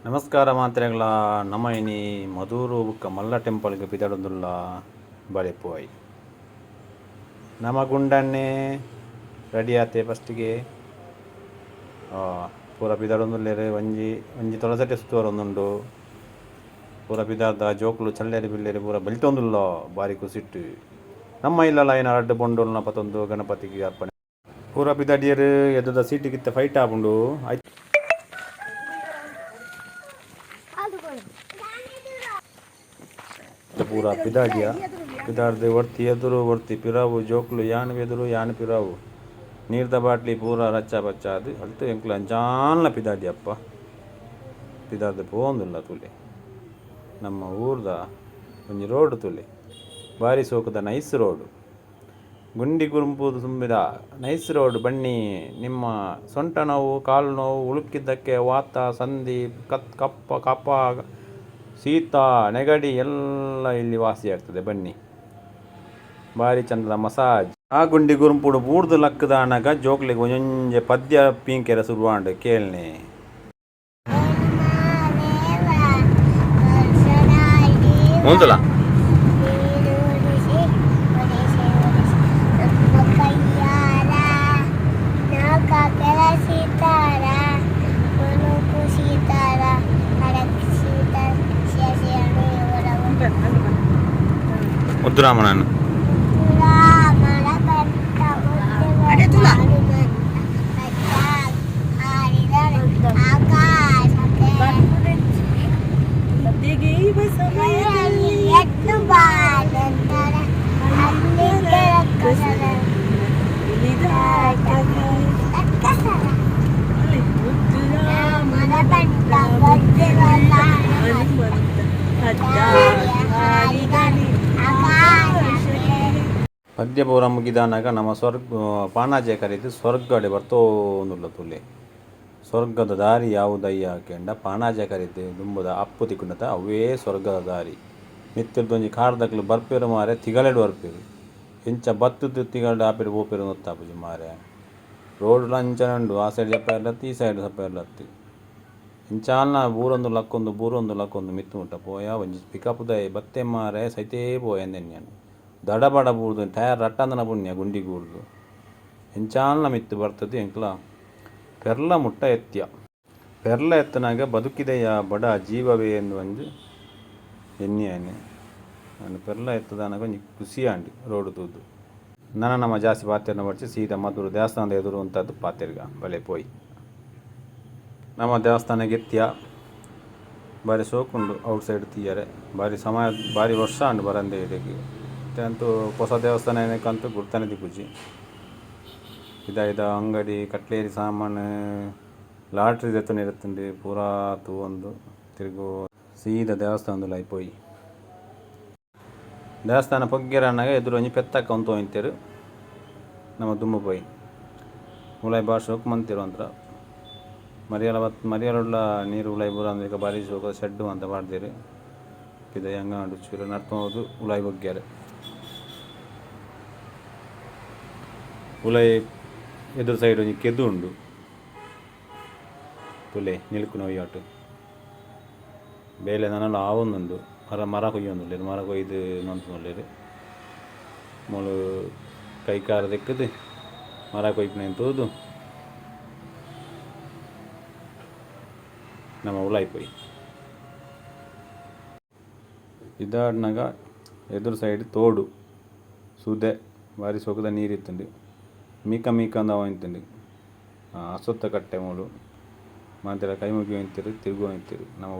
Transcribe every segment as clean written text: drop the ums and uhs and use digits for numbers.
ನಮಸ್ಕಾರ ಮಾತ್ರೆಗಳ ನಮೈನಿ ಮಧೂರು ಬುಕ್ಕ ಮಲ್ಲ ಟೆಂಪಲ್ಗೆ ಪಿದಡೊಂದುಲ್ಲ ಬಳೆಪೋಯ್ ನಮ ಗುಂಡನ್ನೇ ರೆಡಿ ಆತೆ ಫಸ್ಟಿಗೆ ಪೂರ ಪಿದಡೊಂದುಲ್ಲೆರ್ ಒಂಜಿ ಒಂಜಿ ತೊಲಸಟೆ ಸುತ್ತುವರೊಂದುಂಡು ಪೂರ ಪಿದಾರ್ದ ಜೋಕುಲು ಚಲ್ಲೆರೆ ಬಿಲ್ಲೆರೆ ಪೂರ ಬೆಲ್ತೊಂದುಲ್ಲ ಬಾರಿ ಕುಸಿಟ್ಟು ನಮ್ಮ ಇಲ್ಲಲ ಐನ ಅಡ್ಡು ಬೊಂಡೋಲ್ನ ಪತ್ತೊಂದು ಗಣಪತಿಗೆ ಅರ್ಪಣೆ ಪೂರ ಪಿದಡಿಯರು ಎದ್ದುದ ಸೀಟಿಗಿತ್ತ ಫೈಟ್ ಆಪುಂಡು ಪೂರ ಪಿದಾಡಿಯ ಪಿದಾರ್ದು ಒರ್ತಿ ಎದುರು ಒರ್ತಿ ಪಿರಾವು ಜೋಕುಲು ಯಾನ್ ಎದುರು ಯಾನ್ ಪಿರಾವು ನೀರ್ದ ಬಾಟ್ಲಿ ಪೂರ ರಚ್ಚ ಬಚ್ಚ ಅದು ಅಲ್ತು ಎಂಕ್ಲ ಅಂಚಾನ್ಲ ಪಿದಾಡಿ ಅಪ್ಪ ಪಿದಾರ್ದು ಪೋಂದುಲ್ಲ ತುಲೆ ನಮ್ಮ ಊರ್ದ ಒಂಜಿ ರೋಡ್ ತುಲೆ ಬಾರಿ ಸೋಕುದ ನೈಸ್ ರೋಡು ಗುಂಡಿ ಗುರುಂಪುದು ತುಂಬಿದ ನೈಸ್ ರೋಡ್ ಬನ್ನಿ ನಿಮ್ಮ ಸೊಂಟ ನೋವು ಕಾಲು ನೋವು ಉಳುಕಿದ್ದಕ್ಕೆ ವಾತ ಸಂಧಿ ಕಪ್ಪ ಶೀತ ನೆಗಡಿ ಎಲ್ಲ ಇಲ್ಲಿ ವಾಸಿ ಆಗ್ತದೆ ಬನ್ನಿ ಬಾರಿ ಚಂದದ ಮಸಾಜ್ ಆ ಗುಂಡಿ ಗುರುಂಪುಡು ಬೂಡ್ದು ಲಕ್ಕದ ಅನಗ ಜೋಕ್ಲಿಗೆ ಒಂಜೊಂಜೆ ಪದ್ಯ ಪೀಂಕೆರ ಸುರುವಾಂಡು ಕೇಳ್ನೆ ಮುಂದಲ ಮುದ್ದುರಾಮಣ್ಣನ ಪದ್ಯ ಪೂರ ಮುಗಿದಾನಾಗ ನಮ್ಮ ಪಾನಾಜೆ ಕರೀತು ಸ್ವರ್ಗಡೆ ಬರ್ತೋಂದುಲ್ಲ ತುಲೆ ಸ್ವರ್ಗದ ದಾರಿ ಯಾವುದಯ್ಯ ಕೆಂಡ ಪಾನಾಜೆ ಕರೀತು ದುಂಬುದ ಅಪ್ಪು ತಿಕ್ಕುಂಡತ ಅವೇ ಸ್ವರ್ಗದ ದಾರಿ ಮಿತ್ತಿರ್ದೊಂಜಿ ಕಾರ್ದಕ್ಲು ಬರ್ಪೇರು ಮಾರೆ ತಿಗಲೆಡು ಬರ್ಪೇರು ಹೆಂಚ ಬತ್ತುದು ತಿಗಲೆಡು ಆಪೇರು ಓಪೇರು ನೊತ್ತಾಪುಜಿ ಮಾರೆ ರೋಡ್ ಅಂಚನುಂಡು ಆ ಸೈಡ್ ಸಪ್ಪ ಇರ್ಲತ್ತಿ ಈ ಸೈಡ್ ಸಪ್ಪ ಇರ್ಲತ್ತಿ ಇಂಚಾಲ್ನ ಬೂರೊಂದು ಲಕ್ಕೊಂದು ಮಿತ್ತು ಮುಟ್ಟ ಪೋಯ ಒಂಜಿ ಪಿಕಪ್ದ ಬತ್ತೆ ಮಾರೆ ಸೈತೇ ಪೋಯಂದೆನ್ಯಾನು ದಡಬಡ ಬೂರ್ದು ಟಯರ್ ರಟ್ಟಂದನ ಪುಣ್ಯ ಗುಂಡಿ ಗೂಡ್ದು ಎಂಚಾಲ್ನ ಮಿತ್ತು ಬರ್ತದೆ ಎಂಕ್ಲ ಪೆರ್ಲ ಮುಟ್ಟ ಎತ್ಯ ಪೆರ್ಲ ಎತ್ತನಾಗ ಬದುಕಿದೆಯ ಬಡ ಜೀವವೇ ಎಂದು ಒಂದು ಎನ್ನೆ ನಾನು ಪೆರ್ಲ ಎತ್ತದನಾಗ ಒಂಜಿ ಖುಷಿಯಾಂಡು ರೋಡು ತೂದು ನಮ್ಮ ಜಾಸ್ತಿ ಪಾತೆರ್ನ ಬಡ್ಸಿ ಸೀದಾ ಮಧುರು ದೇವಸ್ಥಾನದ ಎದುರು ಅಂತದ್ದು ಪಾತೆರ್ಗ ಬಲೆ ಪೋಯ್ ನಮ್ಮ ದೇವಸ್ಥಾನಕ್ಕೆ ಎತ್ಯ ಬಾರಿ ಸೋಕುಂಡು ಔಟ್ ಸೈಡ್ ತೀಯರೆ ಬಾರಿ ವರ್ಷ ಉಂಡು ಬರಂದೆ ಇದಕ್ಕೆ ಅಂತೂ ಹೊಸ ದೇವಸ್ಥಾನ ಏನಕ್ಕಂತೂ ಗುರ್ತಾನೆ ದಿಪ್ಪುಜಿ ಇದ ಅಂಗಡಿ ಕಟ್ಲೇರಿ ಸಾಮಾನು ಲಾಟ್ರಿ ದೆತ್ತನೆ ಇರುತ್ತಂಡು ಪೂರಾ ಒಂದು ತಿರುಗು ಸೀದಾ ದೇವಸ್ಥಾನದಲ್ಲಿ ಪೋಯಿ ದೇವಸ್ಥಾನ ಪೊಗ್ಗೆರ ಅನ್ನಾಗ ಎದುರು ಒಂಜಿ ಪೆತ್ತಕ್ಕ ಅಂತ ಹೋಯ್ತೇರು ನಮ್ಮ ದುಮ್ಮು ಪೋಯಿ ಉಲಾಯಿ ಭಾಳ ಶೋಕು ಮಂತಿರು ಅಂತ ಮರಿಯಲ ನೀರು ಉಲಾಯಿ ಬೂರ ಅಂದ್ರೆ ಬಾರಿ ಶೋಕ ಶೆಡ್ಡು ಅಂತ ಮಾಡ್ದೇರು ಇದು ಹೆಂಗ ಚೂರು ನಡ್ಕೊಂಡು ಉಲಾಯಿ ಬೊಗ್ಗ್ಯಾರೆ ಉಲಾಯಿ ಎದುರು ಸೈಡ್ ಒಂಜಿ ಕೆದು ಉಂಡು ತುಲೆ ನಿಲ್ಕು ನೋಯ್ಯಾಟು ಬೇಲೆ ನನ್ನಲ್ಲ ಆವೊಂದುಂಡು ಮರ ಕೊಯ್ಯೊಂದುಲ್ಲೇರು ಮರ ಕೊಯ್ದು ನೊಂತುನೊಲ್ಲೇರು ಮೊಳು ಕೈಕಾರ ತೆಕ್ಕದು ಮರ ಕೊಯ್ಪುನ ತೋದು ನಮ್ಮ ಉಲಾಯಿ ಪೋಯಿ ಇದಾಡ್ನಾಗ ಎದುರು ಸೈಡ್ ತೋಡು ಸುದೆ ಬಾರಿ ಸೊಗದ ನೀರಿತ್ತುಂಡು ಮೀಕ ಅಂದ ಹೋಯ್ತುಂಡು ಅಸೊತ್ತ ಕಟ್ಟೆ ಮೂಲು ಮಾತೆರ ಕೈ ಮುಗಿ ಹೋಯ್ತಿರು ತಿರುಗು ಹೋಯ್ತಿರು ನಮ್ಮ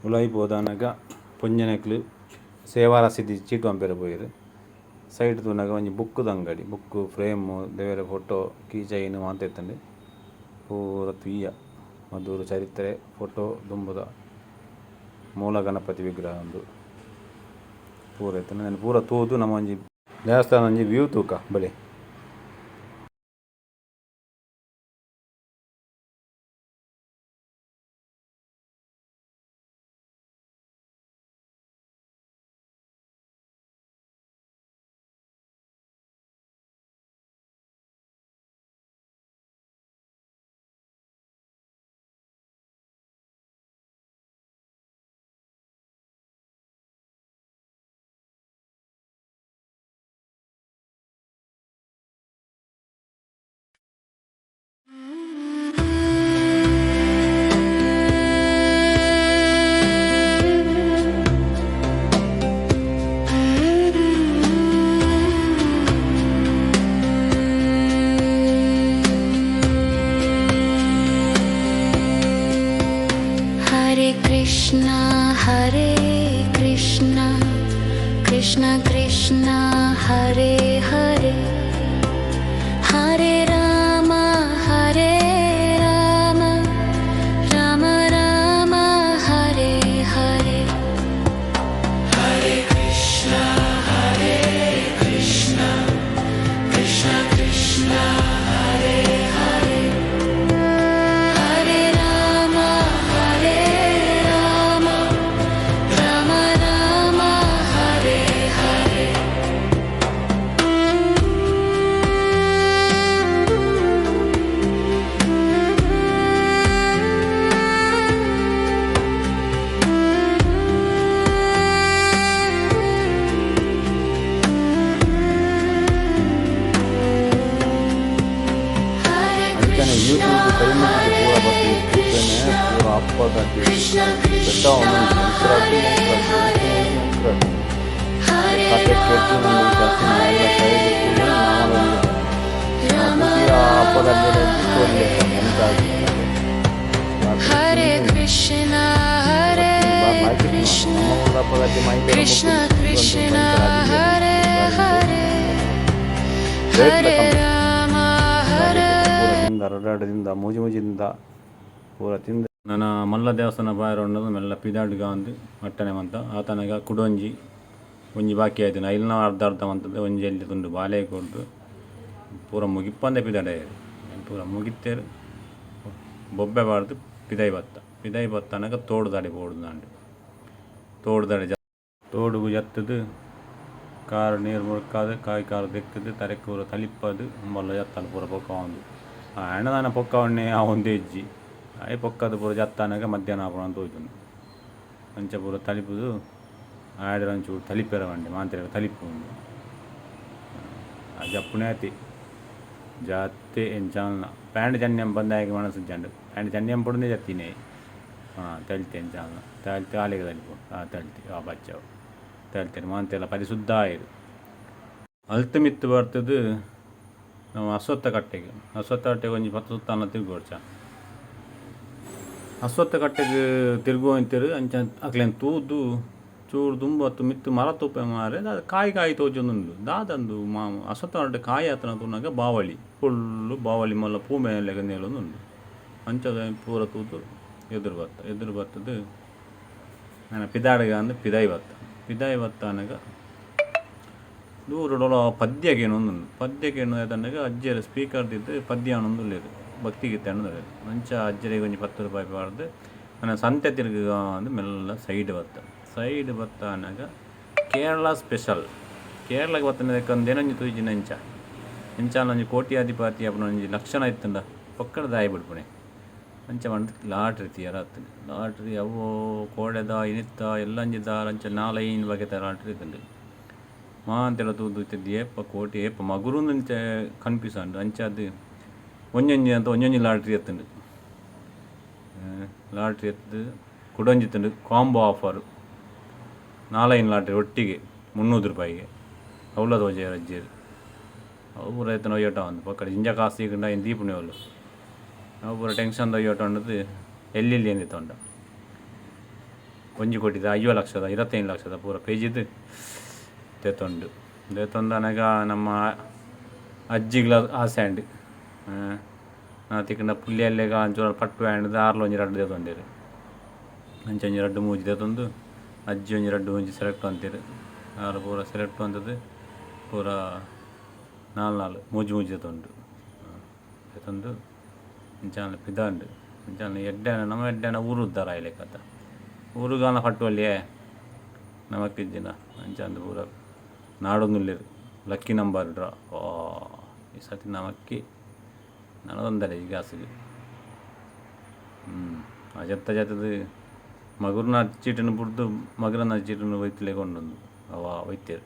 ಉಲಾಯಿ ಪೋದಾನಾಗ ಪೊಂಜನೆಕ್ಲು ಸೇವಾ ರಸೀದಿ ಚೀಟು ಅಂಪೇರ ಪೋಯಿರು ಸೈಡ್ ತೂನಾಗ ಒಂಜಿ ಬುಕ್ಕುದ ಅಂಗಡಿ ಬುಕ್ಕು ಫ್ರೇಮು ದೇವರ ಫೋಟೋ ಕೀ ಚೈನು ಮಾತೆತ್ತಂಡು ಪೂರ ತುಯ್ಯ ಮಧುರು ಚರಿತ್ರೆ ಫೋಟೋ ದುಂಬುದ ಮೂಲ ಗಣಪತಿ ವಿಗ್ರಹ ಒಂದು ಪೂರ ಇತ್ತು ನಾನು ಪೂರ ತೂದು ನಮ್ಮ ಒಂಜಿ ದೇವಸ್ಥಾನ ಒಂಜಿ ವ್ಯೂ ತೂಕ ಬಲೆ ಯೂಟ್ಯೂಬ್ ಕೈ ಮುಗಿದು ಪೂರ ಬರ್ತೀವಿ ಪೂರ ಹಬ್ಬದ ಬೆಟ್ಟ ಕತೆ ಕೇಳ್ತು ನಮಗೆ ಜಾಸ್ತಿ ಎಲ್ಲ ಸೈಡ್ ಹಬ್ಬದಲ್ಲಿ ಎಂತಾಗಿ ಹಬ್ಬದಲ್ಲಿ ಮಾಹಿತಿ ಹರಡಾಟದಿಂದ ಮೂಜಿದಿಂದ ಪೂರ ತಿಂದು ನನ್ನ ಮಲ್ಲ ದೇವಸ್ಥಾನ ಬಾಯರ್ ಉಂಡದು ಮೆಲ್ಲ ಪಿದಾಡ್ಗ ಒಂದು ಮಟ್ಟನೆ ಮಂತ ಆತನಾಗ ಕುಡೊಂಜಿ ಒಂಜಿ ಬಾಕಿ ಆಯ್ತು ಐಲ್ನ ಅರ್ಧ ಮಂತದ್ದು ಒಂಜಿ ಎಲ್ಲಿ ತುಂಡು ಬಾಲೆ ಕೊಡ್ದು ಪೂರ ಮುಗಿಪ್ಪಂದೆ ಪಿದಾಡೆ ಪೂರ ಮುಗಿತ್ತೇರು ಬೊಬ್ಬೆ ಬಾರ್ದು ಪಿದೈ ಬತ್ತ ಅನ್ನಗ ತೋಡು ದಾಡಿ ಬೋಡ್ದು ನಾಂಡು ತೋಡು ದಾಡಿ ತೋಡುಗು ಜತ್ತದು ಕಾರು ನೀರು ಮುಳುಕಾದು ಕಾಯಿ ಕಾರು ದೆಕ್ಕದು ತರೆಕೂರ ತಲಿಪ್ಪದು ಮೊಲ್ಲ ಜತ್ತಾನ ಪೂರ ಪೊಕ್ಕ ಒಂದು ಹೆಣ್ಣದಾನ ಪೊಕ್ಕ ಒಣ್ಣೆ ಆ ಒಂದು ಹೆಜ್ಜಿ ಅಯ್ಯ ಪೊಕ್ಕದು ಪೂರ ಜತ್ತಾನಾಗ ಮಧ್ಯಾಹ್ನ ಆಪಣ ಅಂತ ಹೋಯ್ತು ಅಂಚ ಪೂರ ತಲಿಪುದು ಆಡಿರ ಒಂಚೂರು ತಲಿಪೆರ ಬಂಡೆ ಮಾಂತಿರ ತಲಿಪು ಉಂಡು ಆ ಜಪ್ಪುನೇ ಆತಿ ಜಾತೆ ಎಂಚಾಲ್ನ ಪ್ಯಾಂಟ್ ಜನ್ಯಂ ಬಂದಾಗಿ ಮನಸ್ಸು ಜಂಡು ಪ್ಯಾಂಟ್ ಜನ್ಯಂ ಪುಡನೆ ಜತ್ತಿನೇ ತಳ್ತೆ ಎಂಚಾಲ್ನ ತಳ್ತೆ ಆಲಿಗೆ ತಲಿಪು ತಳ್ತಿ ಬಚ್ಚವು ತಳ್ತೇನೆ ಮಾಂತೆಲ್ಲ ಪರಿಶುದ್ಧ ಆಯಿರು ಅಲ್ತು ಮಿತ್ತು ಬರ್ತದು ನಾವು ಅಶ್ವತ್ಥ ಕಟ್ಟೆಗೆ ಒಂಜಿ 10 ಸುತ್ತ ಅನ್ನ ತಿರುಗೋಡ್ಚ ಅಶ್ವತ್ಥ ಕಟ್ಟೆಗೆ ತಿರುಗು ಅಂತೀರು ಅಂಚ ಅಕ್ಲೇನು ತೂದು ಚೂರು ತುಂಬತ್ತು ಮಿತ್ತು ಮರ ತುಪ್ಪ ಮಾರೆ ಅದು ಕಾಯಿ ತೋಜೊಂದುಂಡು ದಾದಂದು ಅಶ್ವತ್ಥ ಕಟ್ಟೆ ಕಾಯಿ ಹತ್ರ ತುನ್ನಾಗ ಬಾವಳಿ ಫುಲ್ಲು ಬಾವಳಿ ಮಲ್ಲ ಪೂ ಮೇಲೆ ನೇಲೊಂದುಂಡು ಅಂಚದ ಪೂರ ತೂದು ಎದುರು ಬರ್ತದು ನಾನು ಪಿದಾಡಿಗ ಅಂದ್ರೆ ಪಿದಾಯಿ ಬತ್ತ ಅನ್ನಗ ದೂರಡೊಲ ಪದ್ಯಗೇನೊಂದು ಪದ್ಯಗೇನು ಅದನ್ನಾಗ ಅಜ್ಜಿಯರ ಸ್ಪೀಕರ್ದಿದ್ದು ಪದ್ಯ ಅನ್ನೊಂದು లేదు ಭಕ್ತಿಗೀತೆ ಅನ್ನೋದು ಮಂಚ ಅಜ್ಜರಿಗೆ ಒಂಜಿ 10 ರೂಪಾಯಿ ಬಾರ್ದು ನನ್ನ ಸಂತೆ ತಿರುಗ ಅಂದ್ರೆ ಮೆಲ್ಲ ಸೈಡ್ ಬತ್ತ ಅನ್ನಗ ಕೇರಳ ಸ್ಪೆಷಲ್ ಕೇರಳಗೆ ಬತ್ತನೇಕಂದೇನೊಂಜಿ ತೂಜಿನ ಎಂಚಾಲೊಂಜಿ ಕೋಟ್ಯಾಧಿಪತಿ ಅಪ್ಪನ ಒಂಜಿ ಲಕ್ಷಣ ಇತ್ತಂಡ ಪಕ್ಕಡ ದಾಯಿ ಬಿಡ್ಪುಣೆ ಅಂಚ ಮಂಡ ಲಾಟ್ರಿ ತೀಯರಾಗ್ತದೆ ಲಾಟ್ರಿ ಅವು ಕೋಡೆದ ಇನಿತ್ತ ಎಲ್ಲಂಜಿದ ಅಂಚ 4 ಬಗೆತ ಲಾಟ್ರಿ ಇತ್ತಂಡು ಅಂತೆಲ್ಲ ತೂದು ಇತ್ತಿದ್ದು ಏಪ ಕೋಟಿ ಏಪ ಮಗುರುಂದಂಚ ಕನ್ಪಿಸಂಡು ಅಂಚ ಅದು ಒಂಜೊಂಜಿ ಲಾಟ್ರಿ ಎತ್ತುಂಡು ಲಾಟ್ರಿ ಎತ್ತು ಕುಡೊಂಜಿತ್ತುಂಡು ಕಾಂಬೋ ಆಫರು 4 ಲಾಟ್ರಿ ಒಟ್ಟಿಗೆ 300 ರೂಪಾಯಿಗೆ ಅವಲ ತೋಜೆಯರು ಅಜ್ಜಿಯರು ಅವು ಪೂರ ಎತ್ತನ ಒಯ್ಯೋಟ ಒಂದು ಪಕ್ಕಡ ಇಂಜ ಕಾಸು ಈಗಂಡ ಏನು ದೀಪುಣಿ ಅವಳು ನಾವು ಪೂರ ಟೆನ್ಷನ್ ಒಯ್ಯೋಟ ಉಂಡದು ಎಲ್ಲಿ ಏನಿತ್ತು ಉಂಡ ಒಂಜಿ ಕೊಟ್ಟಿದ್ದ 5 ಲಕ್ಷದ 25 ಲಕ್ಷದ ಪೂರ ಪೇಜಿದ್ದು ದೇತೊಂದು ಅನಗ ನಮ್ಮ ಅಜ್ಜಿಗಳ ಆಸೆ ಅಂಡು ನಾ ತಿಕ್ಕಂಡ ಪುಲ್ಲಿಯಲ್ಲೆಗ ಅಂಚೂರ ಪಟ್ಟು ಆಂಡ್ ಆರ್ಲ ಒಂಜಿ 2 ದೇತೊಂಡೇರು ಅಂಚ ಒಂಜಿ 2 ಮೂಜಿ ದೇತೊಂದು ಅಜ್ಜಿ ಒಂಜಿ 2 ಮೂಜಿ ಸೆಲೆಕ್ಟ್ ಅಂತೀರು ಆರು ಪೂರ ಸೆಲೆಕ್ಟ್ ಅಂತದ್ದು ಪೂರ 4 ಮೂಜಿ ದೇತೊಂಡು ದೇತೊಂದು ಅಂಚಾನ ಪಿದಾಂಡು ಅಂಚಾನ ನಮ್ಮ ಎಡ್ಡೆನ ಊರು ಉದ್ದಾರ ಆಯ್ಲೆ ಕಥ ಊರುಗಾನ ಪಟ್ಟುವಲ್ಲಿಯೇ ನಮಕ್ಕಿಜ್ಜಿನ ಅಂಚಾಂದು ಪೂರ ನಾಡೊಂದುಲ್ಲೇರು ಲಕ್ಕಿ ನಂಬರ್ ಡ್ರಾ ಈ ಸತಿ ನಮಕ್ಕಿ ನನದೊಂದರೆ ಈ ಗ್ಯಾಸಿಗೆ ಜತ್ತದು ಮಗುರ್ನ ಚೀಟನ್ನು ಬಿಡ್ದು ಮಗರನ್ನ ಚೀಟನ್ನು ಒಯ್ತಲೇ ಕೊಂಡೊಂದು ಒಯ್ತೇರು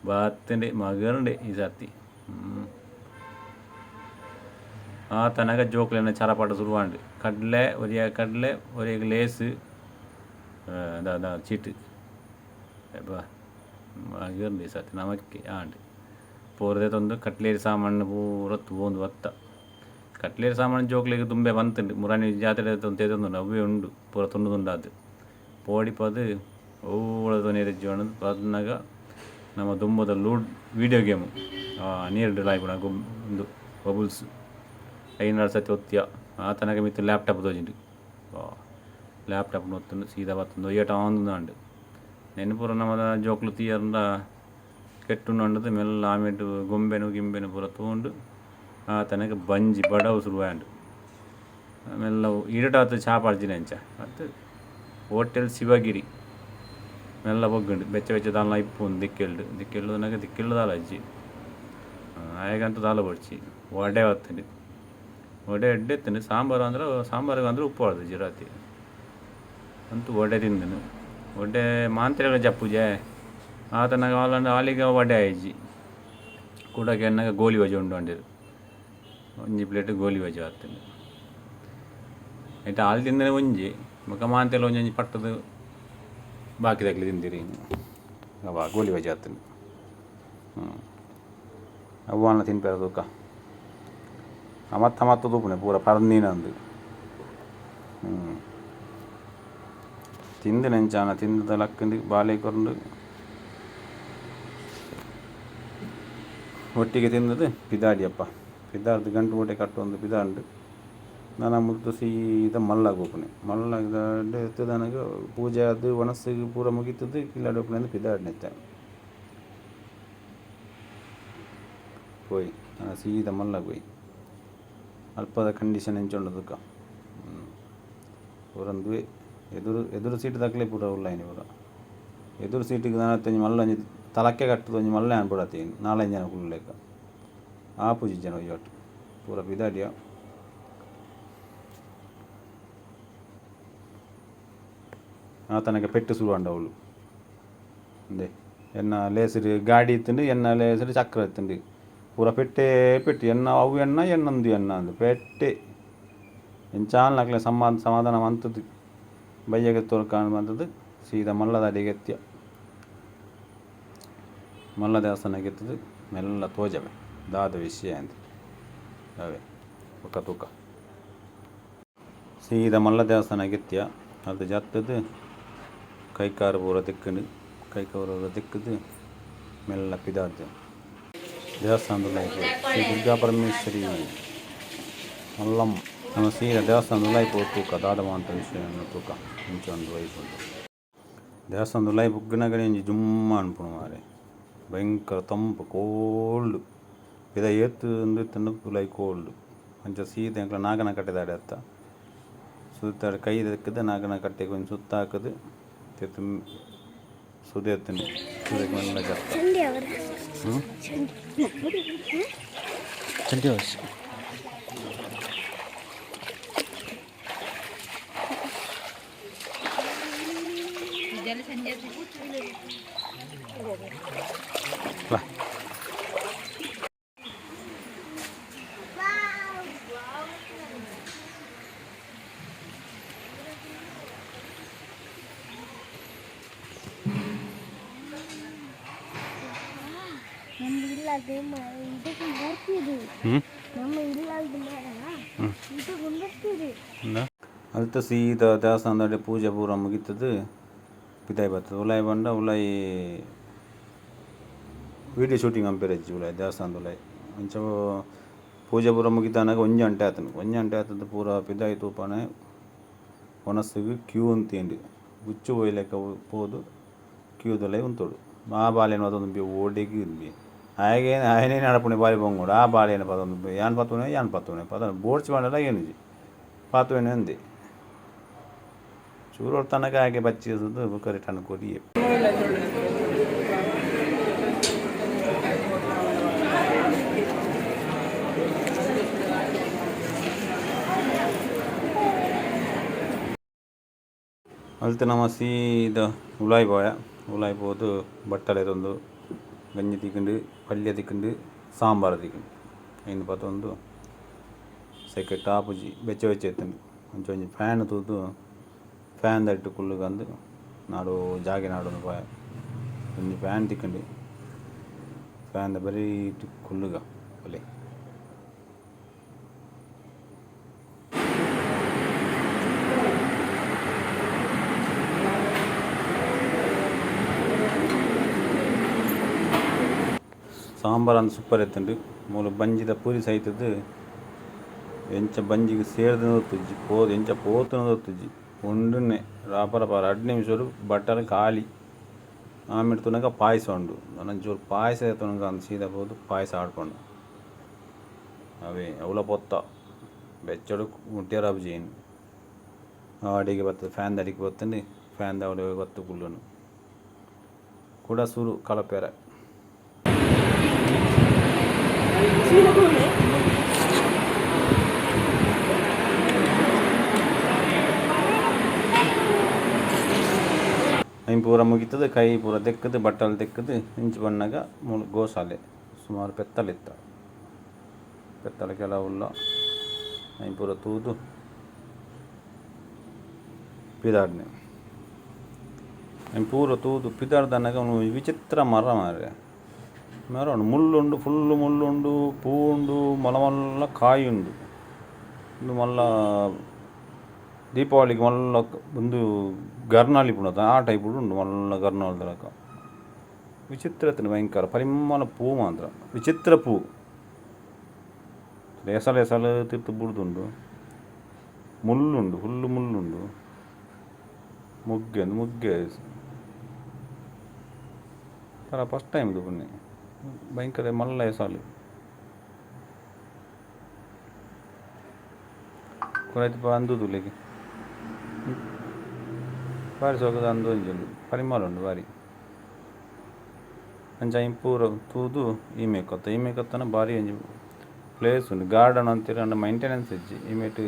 ಬಾತ್ತಂಡೆ ಮಗರಂಡೆ ಈ ಸತಿ ತನಗ ಜೋಕ್ಲೆನ ಚರಪಾಟ ಶುರುವಾಂಡು ಕಡಲೆ ಒರಿಯಾಗ ಲೇಸು ಚೀಟು ಮಗರಂಡೆ ಈ ಸತಿ ನಮಕ್ಕೆ ಆಂಡು ಪೂರದೆ ತಂದು ಕಟ್ಲೇರಿ ಸಾಮಾನು ಪೂರತ್ತು ಒಂದು ಒತ್ತ ಕಟ್ಲೇರಿ ಸಾಮಾನು ಜೋಕ್ಲಿಗೆ ತುಂಬೆ ಬಂತುಂಡು ಮುರಾಣಿ ಜಾತ್ರೆ ತೆಗೆದು ಅವೇ ಉಂಡು ಪೂರ ತುಂಡು ಪೋಡಿಪದು ಓಳದು ನೀರಿಜ್ಜಿ ಒಣದು ಪದ್ನಾಗ ನಮ್ಮ ದುಂಬದ ಲೂಡ್ ವೀಡಿಯೋ ಗೇಮು ನೀರು ಡ್ರಾಯ್ ಕೂಡ ಒಂದು ಬಬುಲ್ಸ್ 5 ಸತಿ ಒತ್ತಿಯ ತನಕ ಮಿತ್ತು ಲ್ಯಾಪ್ಟಾಪ್ ತೋಜಿಂಡು ಲ್ಯಾಪ್ಟಾಪ್ ಒತ್ತುಂಡು ಸೀದಾ ಬತ್ತುಂಡು ಒಯ್ಯಟ ಆಂದು ನೆನಪುರ ನಮ್ಮದ ಜೋಕ್ಲು ತೀಯರ್ದ ಕೆಟ್ಟುಂಡು ಮೆಲ್ಲ ಆಮೇಟು ಗೊಂಬೆನು ಪೂರ ತಗೊಂಡು ತನಕ ಬಂಜಿ ಬಡವು ಶುರುವಾಂಡು ಮೆಲ್ಲ ಇರಟಾತು ಚಾಪಾಡ್ಜಿನ ಅಂಚ ಮತ್ತು ಹೋಟೆಲ್ ಶಿವಗಿರಿ ಮೆಲ್ಲ ಬೊಗ್ಗುಂಡು ಬೆಚ್ಚ ದಾಲ ಇಪ್ಪುಂಡು ದಿಕ್ಕೆಳ್ಳು ನನಗೆ ದಿಕ್ಕೆಳ್ಳುದಾಲ ಅಜ್ಜಿ ಆಯಗಂತೂ ದಾಲ ಬಡ್ಚಿ ವಡೆ ಹೊತ್ತಂಡು ವಡೆ ಎಡ್ಡೆತ್ತಂಡು ಸಾಂಬಾರಿಗೆ ಅಂದ್ರೆ ಉಪ್ಪು ಹೊಡೆದು ಜಿರಾತಿ ಅಂತೂ ವಡೆ ತಿಂದನು ವಡೆ ಮಾಂತ್ರೆಗಳ ಜಪ್ಪುಜೆ ಆತನಾಗ ಆಲಿಗೆ ವಡೆ ಆಯ್ಜಿ ಕೂಡಕ್ಕೆ ಎನ್ನಾಗ ಗೋಲಿ ವಜೆ ಉಂಡು ಅಂಡಿರು ಒಂಜಿ ಪ್ಲೇಟ್ ಗೋಲಿ ಬಜೆ ಆತಂಡು ಐಟ ಹಾಲು ತಿಂದರೆ ಒಂಜಿ ಬೊಕ ಮಾಂತೆಲ್ಲ ಒಂಜಿ ಪಟ್ಟದು ಬಾಕಿ ತಗ್ಲಿ ತಿಂದಿರಿ ಅವ ಗೋಲಿ ಬಜೆ ಆತಂಡು ಅವ್ವನ ತಿನ್ಪೇರ ತೂಕ ಮತ್ತ ತೂಪುನೆ ಪೂರ ಪರಂದೀನಂದು ತಿಂದು ನೆಂಚಾನ ತಿಂದ ಲಕ್ಕಂದು ಬಾಲೆ ಕೊರಂಡು ಒಟ್ಟಿಗೆ ತಿಂದದು ಪಿದಾಡಿಯಪ್ಪ ಪಿದಾರ್ದು ಗಂಟು ಊಟ ಕಟ್ಟೊಂದು ಪಿದಾಂಡು ನಾನು ಮುದ್ದು ಸೀದಾ ಮಲ್ಲಾಗ ಹೋಪುನೆ ಮಲ್ಲಾಗ ಎತ್ತದ ನನಗೆ ಪೂಜೆ ಅದು ಒಣಸಿಗೆ ಪೂರ ಮುಗೀತದ್ದು ಕಿಲ್ಲಾಡಿ ಹೋಪುನೆ ಅಂದ್ರೆ ಪಿದಾಡಿ ನೆತ್ತ ಹೋಯ್ ನಾನು ಸೀದಾ ಮಲ್ಲಾಗ ಹೋಯ್ ಅಲ್ಪದ ಕಂಡೀಷನ್ ಹೆಂಚೊಂಡದಕ್ಕ ಪೂರಂದು ಎದುರು ಸೀಟ್ ತಕ್ಕಲೇ ಪೂರ ಉಳ್ಳಾಯಿನಿ ಪೂರ ಎದುರು ಸೀಟಿಗೆ ನಾನು ತಂಜಿ ಮಲ್ಲ ಒಂಜಿ ತಲಕ್ಕೆ ಕಟ್ಟದು ಒಂಜಿ ಮಲ್ಲೆ ಅನ್ಬಿಡತ್ತೀನಿ 4-5 ಜನ ಕುಳ್ಳಲೇಕ ಆ ಪೂಜಿ ಜನ ಒಯ್ಯಟ್ಟು ಪೂರ ಪಿದಾಡಿಯ ಆತನಕ್ಕೆ ಪೆಟ್ಟು ಶುರು ಅಂಡ ಅವಳು ಅಂದೆ ಎನ್ನ ಲೇಸರು ಗಾಡಿ ಇತ್ತಂಡು ಎನ್ನ ಲೇಸರು ಚಕ್ರ ಇತ್ತಂಡು ಪೂರ ಪೆಟ್ಟೆ ಎನ್ನ ಅವು ಎನ್ನೊಂದು ಎನ್ನ ಅಂದು ಪೆಟ್ಟೆ ಎಂಚಾಲ್ನಕ್ಲೆ ಸಮಾಧಾನ ಮಂತದ್ದು ಬಯ್ಯಗೆ ತೋರ್ಕಾಣ್ ಬಂದದ್ದು ಸೀದಾ ಮಲ್ಲದ ಅಡಿಗೆ ಎತ್ಯ ಮಲ್ಲ ದೇವಸ್ಥಾನಕ್ಕೆ ಎತ್ತದು ಮೆಲ್ಲ ತೋಜವೆ ದಾದ ವಿಷಯ ಅಂತ ಅವೇ ಒಕ್ಕ ತೂಕ ಸೀದಾ ಮಲ್ಲ ದೇವಸ್ಥಾನಕ್ಕೆ ಎತ್ಯ ಅದು ಜತ್ತದು ಕೈಕಾರು ಪೂರ ತೆಕ್ಕಂಡು ಕೈಕಾರು ತೆಕ್ಕದು ಮೆಲ್ಲ ಪಿದಾರ್ದು ದೇವಸ್ಥಾನದ ಶ್ರೀ ದುರ್ಗಾ ಪರಮೇಶ್ವರಿ ಮಲ್ಲಮ್ಮ ನಮ್ಮ ಸೀದಾ ದೇವಸ್ಥಾನದ ಲೈಫ್ ತೂಕ ದಾದಮ ಅಂತ ವಿಷಯ ತೂಕ ಮುಂಚೆ ಒಂದು ವಯಸ್ಸು ಉಂಟು ದೇವಸ್ಥಾನದ ಲೈಫ್ ಉಗ್ಗಿನಾಗಡೆ ಒಂಜಿ ಜುಮ್ಮ ಅನ್ಪುಣು ಮಾರೆ ಭಯಂಕರ ತಂಪು ಕೋಲ್ಡ್ ಇದ ಏತ್ತು ಒಂದು ತಣ್ಣು ಲೈ ಕೋಲ್ಡ್ ಅಂಚ ಸೀದಾ ಎಂಕ್ಲ ನಾಗನ ಕಟ್ಟೆದಾಡೆ ಅತ್ತ ಸುತ್ತಾಡಿ ಕೈ ತೆಕ್ಕದು ನಾಗನ ಕಟ್ಟೆಗೆ ಒಂದು ಸುತ್ತ ಹಾಕದು ತೆತ್ತು ಸುದೆ ಎತ್ತನೆ ಸುದಕ್ಕೆ ಮೆಲ್ಲ ಜತ್ತ ಚಂಡಿ ವರ್ಷ ಬಾ ಅಲ್ತ ಸೀದಾ ದೇವಸ್ಥಾನದ ಪೂಜೆ ಪೂರ ಮುಗೀತದ್ದು ಪಿದಾಯಿ ಬರ್ತದೆ ಉಲಾಯಿ ಬಂಡ ಉಲಾಯಿ ವೀಡಿಯೋ ಶೂಟಿಂಗ್ ಅಂಪೇರಜ್ಜಿ ಉಲಾಯಿ ದೇವಸ್ಥಾನದ ಉಲಾಯಿ ಅಂಚ ಪೂಜೆ ಪೂರ ಮುಗಿತಾನಾಗ ಒಂಜಿ ಗಂಟೆ ಆತದ್ದು ಪೂರ ಪಿದಾಯಿ ತೂಪಾನೆ ಒಣಸಿಗೆ ಕ್ಯೂ ಅಂತೇಂಡಿ ಗುಚ್ಚು ಒಯ್ಲೆಕ್ಕ ಪೋದು ಕ್ಯೂದಲ್ಲೇ ಉಂತೋಡು ಆ ಬಾಳೆನ ಅದೊಂದು ಓಡಿಗೆ ಇದ್ವಿ ಹಾಗೆ ఆయనే నడపని బాలి బొంగుడు ఆ బాలేన పదం యాన్ పత్తునే పదం బోడ్చి ಬಂಡಲ್ಲ ಏನಿಜಿ ಪಾತುವೇನೆ ಅಂದೆ ಚೂರು ತನಕ ಹಾಗೆ ಬಚ್ಚಿಸೋದು ಕರೆಕ್ಟ್ ಅನ್ಕೋರಿ ಅಲ್ತೆ ನಮ್ಮ ಸೀದಾ ಉಲಾಯಿ పోదు ಬಟ್ಟಲೆ ತಂದು ಗಂಜಿ ತಿಕ್ಕೊಂಡು ಪಲ್ಯ ತಿಕ್ಕೊಂಡು ಸಾಂಬಾರು ತಿಕ್ಕೊಂಡು ಇನ್ನು ಪತ್ತೊಂದು ಸೆಕೆ ಟಾಪುಜಿ ಬೆಚ್ಚ ಎತ್ತಂಡು ಒಂಚೊಂಜಿ ಫ್ಯಾನ್ ತೂದು ಫ್ಯಾನ್ ದಟ್ಟು ಕುಳ್ಳುಗಂದು ನಾಡು ಜಾಗೆ ನಾಡೊಂದು ಪಾಯ ಒಂಜಿ ಫ್ಯಾನ್ ತಿಕ್ಕೊಂಡು ಫ್ಯಾನ್ ಬರೀ ಕುಳ್ಳುಗ ಒಲೆ ಸಾಂಬಾರು ಅಂತ ಸೂಪರ್ ಎತ್ತಂಡು ಮೂಲ ಬಂಜಿದ ಪೂರಿ ಸಹಿತದ್ದು ಎಂಚ ಬಂಜಿಗೆ ಸೇರ್ದು ತುಜ್ಜಿ ಪೋದು ಎಂಚ ಪೋತುನದು ತುಜ್ಜಿ ಉಂಡುನ್ನೆ ರಾಪರ 2 ನಿಮಿಷರು ಬಟ್ಟಲು ಖಾಲಿ ಆಮೇಲೆ ತುನಕ ಪಾಯಸ ಉಂಡು ನನ್ನ ಜೋರು ಪಾಯಸ ತುನಕ ಅಂತ ಸೀದಾ ಹೋದು ಪಾಯಸ ಆಡ್ಕೊಂಡು ಅವೇ ಅವಳ ಪೊತ್ತ ಬೆಚ್ಚಡು ಮುಟ್ಟಿಯರ ಅಬ್ಜೇನು ಅಡಿಗೆ ಬರ್ತದೆ ಫ್ಯಾನ್ ಅಡಿಗೆ ಬರ್ತಂಡು ಫ್ಯಾನ್ ಅವಳು ಬತ್ತು ಕುಳ್ಳನು ಕೂಡ ಸುರು ಕಳಪೆರ ಐನ್ ಪೂರ ಮುಗಿತದೆ ಕೈ ಪೂರ ತೆಕ್ಕದು ಬಟ್ಟಲು ತೆಕ್ಕದು ಇಂಚು ಬಣ್ಣಗ ಗೋಸಾಲೆ ಸುಮಾರು ಪೆತ್ತಲಿತ್ತ ಬೆತ್ತಲ ಕೆಲವುಲ್ಲ ಪೂರ ತೂದು ಪಿದಾಡ್ನೆ ಪೂರ ತೂದು ಪಿದಾಡ್ದನ್ನಾಗ ಅವನು ವಿಚಿತ್ರ ಮರ ಮಾರೆ ಮರ ಉಂಡು ಮುಳ್ಳುಂಡು ಫುಲ್ಲು ಮುಳ್ಳುಂಡು ಪೂ ಉಂಡು ಮಲ್ಲ ಮಲ್ಲ ಕಾಯಿ ಉಂಡು ಒಂದು ಮಲ್ಲ ದೀಪಾವಳಿಗೆ ಮಲ್ಲ ಒಂದು ಗರ್ನಾಳಿ ಪುಣತ ಆ ಟೈಪ್ ಉಂಡು ಮಲ್ಲ ಗರ್ನಾಳ ತನಕ ವಿಚಿತ್ರ ಭಯಂಕರ ಪರಿಮಳ ಪೂ ಮಾತ್ರ ವಿಚಿತ್ರ ಪೂ ಎಸಲು ಎಸಲು ತಿರ್ತು ಬುಡ್ದುಂಡು ಮುಳ್ಳುಂಡು ಫುಲ್ಲು ಮುಳ್ಳುಂಡು ಮುಗ್ಗೆ ಥರ ಫಸ್ಟ್ ಟೈಮ್ ಇದು ಬನ್ನಿ ಭಯಂಕರ ಮಲ್ಲ ಎಸಲು ಕೊನೆಯಪ್ಪ ಅಂದುದುಲೆಗೆ ಬಾರಿ ಸೊಗದ ಅಂದು ಒಂಜುಂಡು ಪರಿಮಳ ಉಂಡು ಬಾರಿ ಅಂಚ ಪೂರ ತೂದು ಈಮೆ ಕೊತ್ತನ ಬಾರಿ ಒಂಜಿ ಪ್ಲೇಸ್ ಉಂಡು ಗಾರ್ಡನ್ ಅಂತೀರ ಅಂಡ ಮೈಂಟೆನೆನ್ಸ್ ಇಜ್ಜಿ ಈಮೇಟ್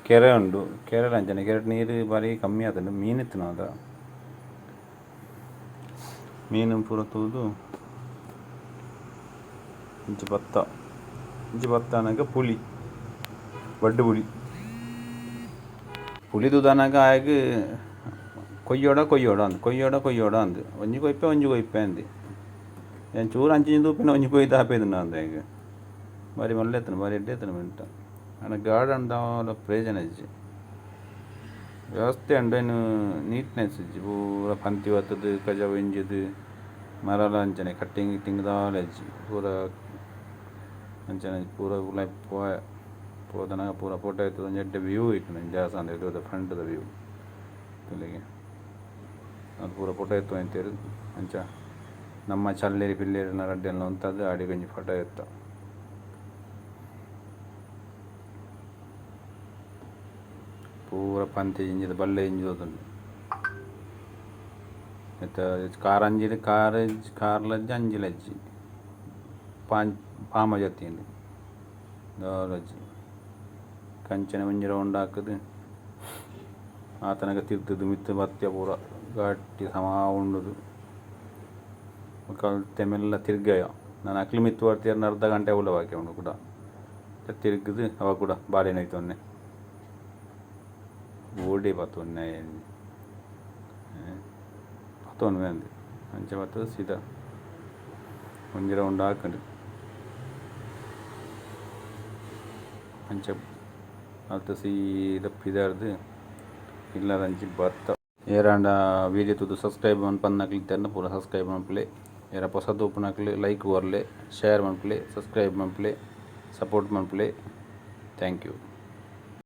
ಕೆರೆ ಉಂಡು ಕೆರೆ ಅಂಚನೆ ಕೆರೆ ನೀರು ಬಾರಿ ಕಮ್ಮಿ ಆತುಂಡು ಮೀನು ಇತ್ತು ಅದ ಮೀನು ಪೂರ ತೂದು ಇಂಚು ಭತ್ತ ಅನ್ನಗ ಪುಳಿ ಬಡ್ಡು ಪುಳಿ ತೂದನಾಗ ಆಗ ಕೊಯ್ಯೋಡ ಅಂದು ಒಂಜಿ ಕೊಯ್ಪೆ ಅಂದು ഞാൻ ചൂറ് 5 തൂപ്പിന് ഒഞ്ഞി പോയി താപ്പേതുണ്ടാകുന്നേക്ക് ಬಾರಿ ಮಲ್ಲ ಎತ್ತನ ಬಾರಿ ಎಡ್ಡೆ ಎತ್ತನ ಮಿಂಟ ಆಂಡ ಗಾರ್ಡನ್ ದಾಲ ಪ್ರಯೋಜನ ಇಜ್ಜಿ ವ್ಯವಸ್ಥೆ ಅಂಡೇನು ನೀಟ್ನೆಸ್ ಇಜ್ಜಿ ಪೂರ ಪಂತಿ ಬತ್ತದು ಕಜ ಎಂಜದು ಮರಲ ಅಂಚನೆ ಕಟ್ಟಿಂಗ್ ಗಿಟ್ಟಿಂಗ್ ದಾಲ ಇಜ್ಜಿ ಪೂರ ಅಂಚನೆ ಪೂರ ಉಲ ಪೋದನಾಗ ಪೂರ ಫೋಟೋ ಎತ್ತದ ಒಂಜಿ ಎಡ್ಡೆ ವ್ಯೂ ಇಕ್ಕುಂಡು ಜಾಸ ಅಂದ ಇರೋದು ಫ್ರಂಟ್ದ ವ್ಯೂ ಇಲ್ಲಿಗೆ ಅದು ಪೂರ ಫೋಟೋ ಎತ್ತು ಅಂತೀರು ಅಂಚ ನಮ್ಮ ಚಲ್ಲೇರಿ ಪಿಲ್ಲೇರಿನ ರಡ್ಡೆಲ್ಲ ಉಂತದ್ದು ಆಡಿ ಗಂಜಿ ಫೋಟೋ ಎತ್ತ ಪೂರ ಪಂತಿ ಇಂಜಿದ ಬಲ್ಲೆ ಇಂಜಿದೊಂದು ಮತ್ತು ಕಾರ್ ಅಂಜಿದ ಕಾರ್ಲಜ್ಜಿ ಅಂಜಿಲಜ್ಜಿ ಪಾಮ ಜೊತ್ತಿಂದು ದೋಲಜ್ಜಿ ಕಂಚನೆ ಒಂಜಿ ರೌಂಡ್ ಹಾಕದು ಆತನಗ ತಿರ್ತದು ಮಿತ್ತು ಬತ್ಯ ಪೂರ ಗಟ್ಟಿ ಸಮ ಉಂಡುದು ಕಲ್ತೆ ಮೆಲ್ಲ ತಿರ್ಗಯ ನಾನು ಅಕ್ಲಿ ಮಿತ್ತು ಬರ್ತೀರ ಅರ್ಧ ಗಂಟೆ ಉಲ್ಲ ಬಾಕಿ ಅವನು ಕೂಡ ತಿರುಗುದು ಅವ ಕೂಡ ಬಾಳೆನೋಯ್ತು ಒನ್ನೆ ಓಡಿ ಬತ್ತೊನ್ನೆ ಬತ್ತೊನ್ವೆ ಅಂದು ಅಂಚೆ ಬರ್ತದೆ ಸೀದಾ ಒಂಜಿ ರೌಂಡ್ ಹಾಕೊಂಡು ಅಂಚೆ ಅದು ಸೀದಾ ಪಿದಾರ್ದು ಇಲ್ಲದಂಚಿ ಬತ್ತ ಏರಾಂಡ ವೀಡಿಯೋ ತುದು ಸಬ್ಸ್ಕ್ರೈಬ್ ಪನ್ನಕ್ಲಿತ್ತೇನೆ ಪೂರ ಸಬ್ಸ್ಕ್ರೈಬ್ ಮನ್ಪುಲೆ ಏರ ಹೊಸದು ಉಪ್ಪುನಕ್ಲೆ ಲೈಕ್ ಕೊರ್ಲೆ ಶೇರ್ ಮನ್ಪುಲೆ ಸಬ್ಸ್ಕ್ರೈಬ್ ಮನ್ಪುಲೆ ಸಪೋರ್ಟ್ ಮನ್ಪುಲೆ ಥ್ಯಾಂಕ್ ಯು.